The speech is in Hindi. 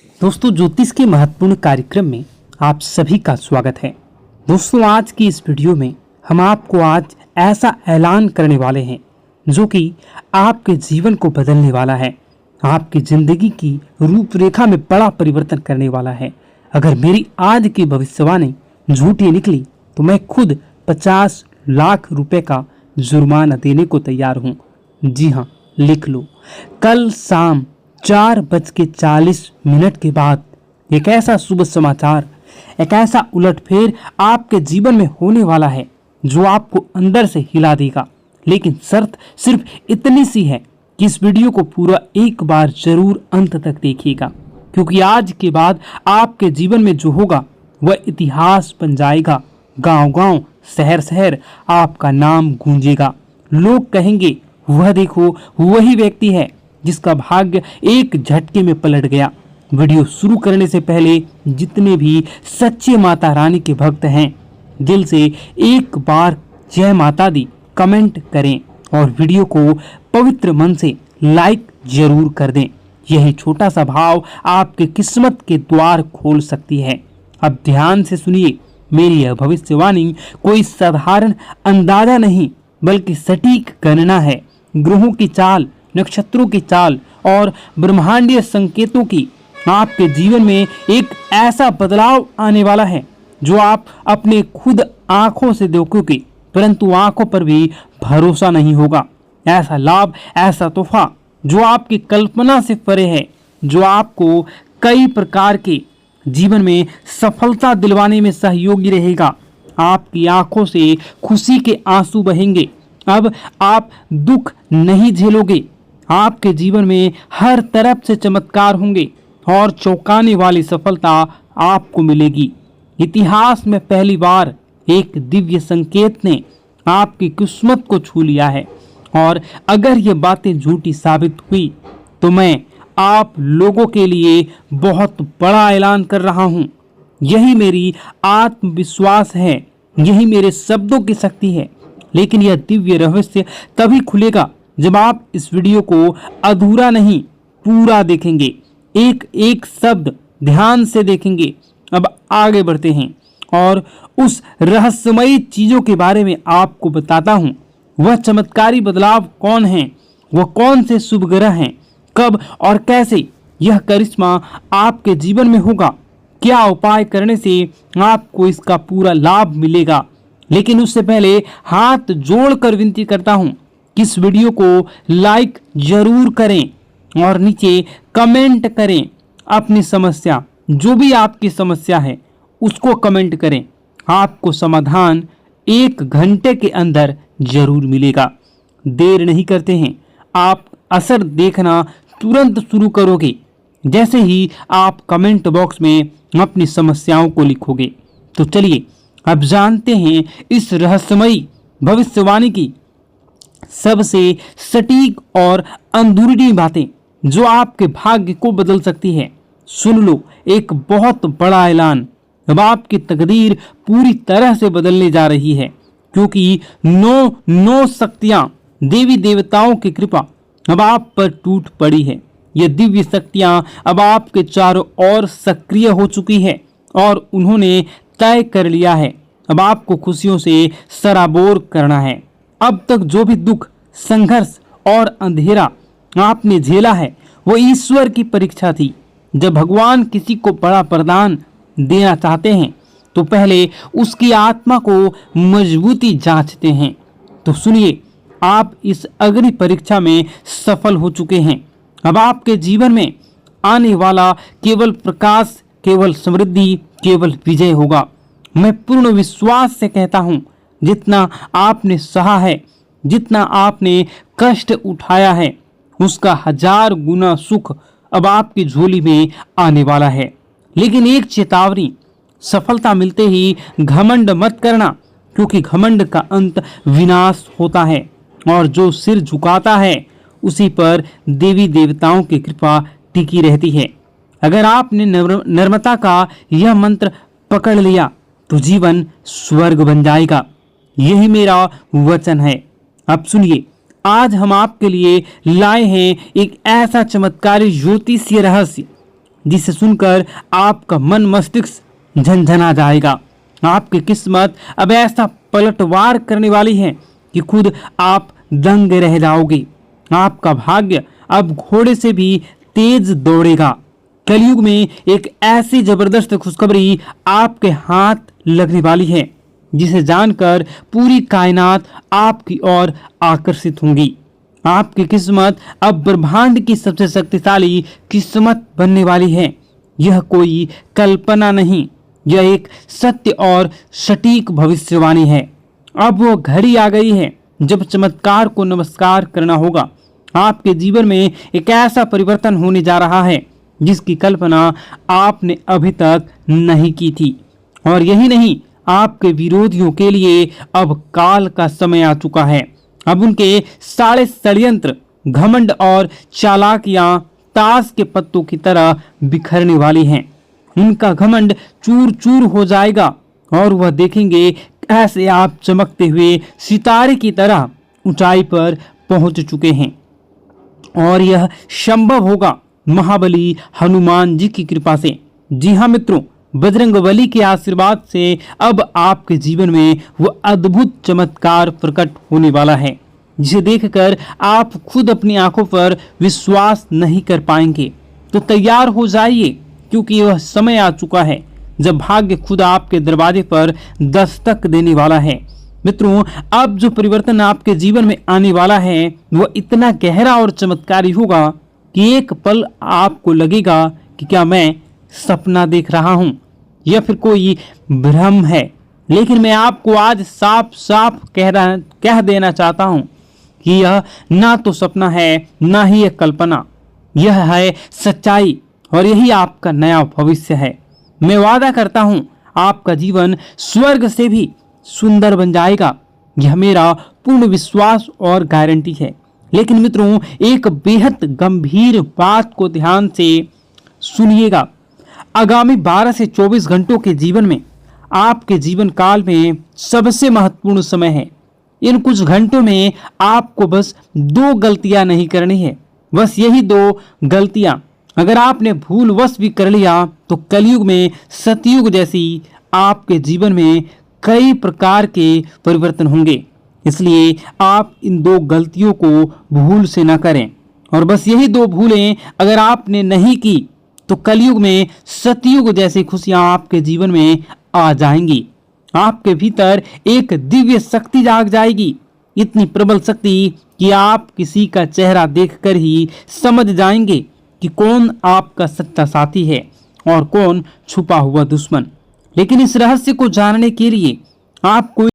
दोस्तों, ज्योतिष के महत्वपूर्ण कार्यक्रम में आप सभी का स्वागत है। दोस्तों, आज की इस वीडियो में हम आपको आज ऐसा ऐलान करने वाले हैं जो कि आपके जीवन को बदलने वाला है, आपकी जिंदगी की रूपरेखा में बड़ा परिवर्तन करने वाला है। अगर मेरी आज की भविष्यवाणी झूठी निकली तो मैं खुद 50 लाख रुपए का जुर्माना देने को तैयार हूँ। जी हाँ, लिख लो। कल शाम 4:40 के बाद एक ऐसा शुभ समाचार, एक ऐसा उलटफेर आपके जीवन में होने वाला है जो आपको अंदर से हिला देगा। लेकिन शर्त सिर्फ इतनी सी है कि इस वीडियो को पूरा एक बार जरूर अंत तक देखिएगा, क्योंकि आज के बाद आपके जीवन में जो होगा वह इतिहास बन जाएगा। गांव-गांव, शहर-शहर आपका नाम गूंजेगा। लोग कहेंगे, वह देखो, वही व्यक्ति है जिसका भाग्य एक झटके में पलट गया। वीडियो शुरू करने से पहले जितने भी सच्चे माता रानी के भक्त हैं, दिल से एक बार जय माता दी कमेंट करें और वीडियो को पवित्र मन से लाइक जरूर कर दें। यही छोटा सा भाव आपके किस्मत के द्वार खोल सकती है। अब ध्यान से सुनिए, मेरी यह भविष्यवाणी कोई साधारण अंदाजा नहीं बल्कि सटीक गणना है। ग्रहों की चाल, नक्षत्रों की चाल और ब्रह्मांडीय संकेतों की आपके जीवन में एक ऐसा बदलाव आने वाला है जो आप अपने खुद आंखों से देखोगे, परंतु आंखों पर भी भरोसा नहीं होगा। ऐसा लाभ, ऐसा तोहफा जो आपकी कल्पना से परे है, जो आपको कई प्रकार के जीवन में सफलता दिलवाने में सहयोगी रहेगा। आपकी आंखों से खुशी के आंसू बहेंगे। अब आप दुख नहीं झेलोगे। आपके जीवन में हर तरफ से चमत्कार होंगे और चौंकाने वाली सफलता आपको मिलेगी। इतिहास में पहली बार एक दिव्य संकेत ने आपकी किस्मत को छू लिया है, और अगर ये बातें झूठी साबित हुई तो मैं आप लोगों के लिए बहुत बड़ा ऐलान कर रहा हूँ। यही मेरी आत्मविश्वास है, यही मेरे शब्दों की शक्ति है। लेकिन यह दिव्य रहस्य तभी खुलेगा जब आप इस वीडियो को अधूरा नहीं, पूरा देखेंगे, एक एक शब्द ध्यान से देखेंगे। अब आगे बढ़ते हैं और उस रहस्यमयी चीजों के बारे में आपको बताता हूं। वह चमत्कारी बदलाव कौन है, वह कौन से शुभ ग्रह हैं, कब और कैसे यह करिश्मा आपके जीवन में होगा, क्या उपाय करने से आपको इसका पूरा लाभ मिलेगा। लेकिन उससे पहले हाथ जोड़कर विनती करता हूं कि इस वीडियो को लाइक जरूर करें और नीचे कमेंट करें अपनी समस्या, जो भी आपकी समस्या है उसको कमेंट करें। आपको समाधान 1 घंटे के अंदर जरूर मिलेगा। देर नहीं करते हैं, आप असर देखना तुरंत शुरू करोगे जैसे ही आप कमेंट बॉक्स में अपनी समस्याओं को लिखोगे। तो चलिए अब जानते हैं इस रहस्यमयी भविष्यवाणी की सबसे सटीक और अंदरूनी बातें जो आपके भाग्य को बदल सकती है। सुन लो, एक बहुत बड़ा ऐलान। अब आपकी तकदीर पूरी तरह से बदलने जा रही है, क्योंकि 9 शक्तियां, देवी देवताओं की कृपा अब आप पर टूट पड़ी है। ये दिव्य शक्तियां अब आपके चारों ओर सक्रिय हो चुकी है और उन्होंने तय कर लिया है अब आपको खुशियों से सराबोर करना है। अब तक जो भी दुख, संघर्ष और अंधेरा आपने झेला है वो ईश्वर की परीक्षा थी। जब भगवान किसी को बड़ा वरदान देना चाहते हैं तो पहले उसकी आत्मा को मजबूती जांचते हैं। तो सुनिए, आप इस अग्नि परीक्षा में सफल हो चुके हैं। अब आपके जीवन में आने वाला केवल प्रकाश, केवल समृद्धि, केवल विजय होगा। मैं पूर्ण विश्वास से कहता हूं, जितना आपने सहा है, जितना आपने कष्ट उठाया है, उसका 1000 गुना सुख अब आपकी झोली में आने वाला है। लेकिन एक चेतावनी, सफलता मिलते ही घमंड मत करना, क्योंकि घमंड का अंत विनाश होता है और जो सिर झुकाता है उसी पर देवी देवताओं की कृपा टिकी रहती है। अगर आपने नम्रता का यह मंत्र पकड़ लिया तो जीवन स्वर्ग बन जाएगा। यही मेरा वचन है। अब सुनिए, आज हम आपके लिए लाए हैं एक ऐसा चमत्कारी ज्योतिषीय रहस्य जिसे सुनकर आपका मन मस्तिष्क झनझना जाएगा। आपकी किस्मत अब ऐसा पलटवार करने वाली है कि खुद आप दंग रह जाओगे। आपका भाग्य अब घोड़े से भी तेज दौड़ेगा। कलयुग में एक ऐसी जबरदस्त खुशखबरी आपके हाथ लगने वाली है जिसे जानकर पूरी कायनात आपकी ओर आकर्षित होंगी। आपकी किस्मत अब ब्रह्मांड की सबसे शक्तिशाली किस्मत बनने वाली है। यह कोई कल्पना नहीं, यह एक सत्य और सटीक भविष्यवाणी है। अब वो घड़ी आ गई है जब चमत्कार को नमस्कार करना होगा। आपके जीवन में एक ऐसा परिवर्तन होने जा रहा है जिसकी कल्पना आपने अभी तक नहीं की थी। और यही नहीं, आपके विरोधियों के लिए अब काल का समय आ चुका है। अब उनके सारे षड्यंत्र, घमंड और चालाकियां ताश के पत्तों की तरह बिखरने वाली हैं। उनका घमंड चूर चूर हो जाएगा और वह देखेंगे कैसे आप चमकते हुए सितारे की तरह ऊंचाई पर पहुंच चुके हैं। और यह संभव होगा महाबली हनुमान जी की कृपा से। जी हाँ मित्रों, बजरंगबली के आशीर्वाद से अब आपके जीवन में वो अद्भुत चमत्कार प्रकट होने वाला है जिसे देखकर आप खुद अपनी आंखों पर विश्वास नहीं कर पाएंगे। तो तैयार हो जाइए, क्योंकि वह समय आ चुका है जब भाग्य खुद आपके दरवाजे पर दस्तक देने वाला है। मित्रों, अब जो परिवर्तन आपके जीवन में आने वाला है वह इतना गहरा और चमत्कारी होगा कि एक पल आपको लगेगा कि क्या मैं सपना देख रहा हूं या फिर कोई भ्रम है। लेकिन मैं आपको आज साफ साफ कह देना चाहता हूं कि यह ना तो सपना है ना ही एक कल्पना, यह है सच्चाई और यही आपका नया भविष्य है। मैं वादा करता हूं आपका जीवन स्वर्ग से भी सुंदर बन जाएगा। यह मेरा पूर्ण विश्वास और गारंटी है। लेकिन मित्रों, एक बेहद गंभीर बात को ध्यान से सुनिएगा। आगामी 12 से 24 घंटों के जीवन में आपके जीवन काल में सबसे महत्वपूर्ण समय है। इन कुछ घंटों में आपको बस 2 गलतियां नहीं करनी है। बस यही 2 गलतियां अगर आपने भूलवश भी कर लिया तो कलयुग में सतयुग जैसी आपके जीवन में कई प्रकार के परिवर्तन होंगे। इसलिए आप इन 2 गलतियों को भूल से न करें। और बस यही 2 भूलें अगर आपने नहीं की तो कलयुग में सतयुग जैसी खुशियां आपके जीवन में आ जाएंगी। आपके भीतर एक दिव्य शक्ति जाग जाएगी, इतनी प्रबल शक्ति कि आप किसी का चेहरा देखकर ही समझ जाएंगे कि कौन आपका सच्चा साथी है और कौन छुपा हुआ दुश्मन। लेकिन इस रहस्य को जानने के लिए आपको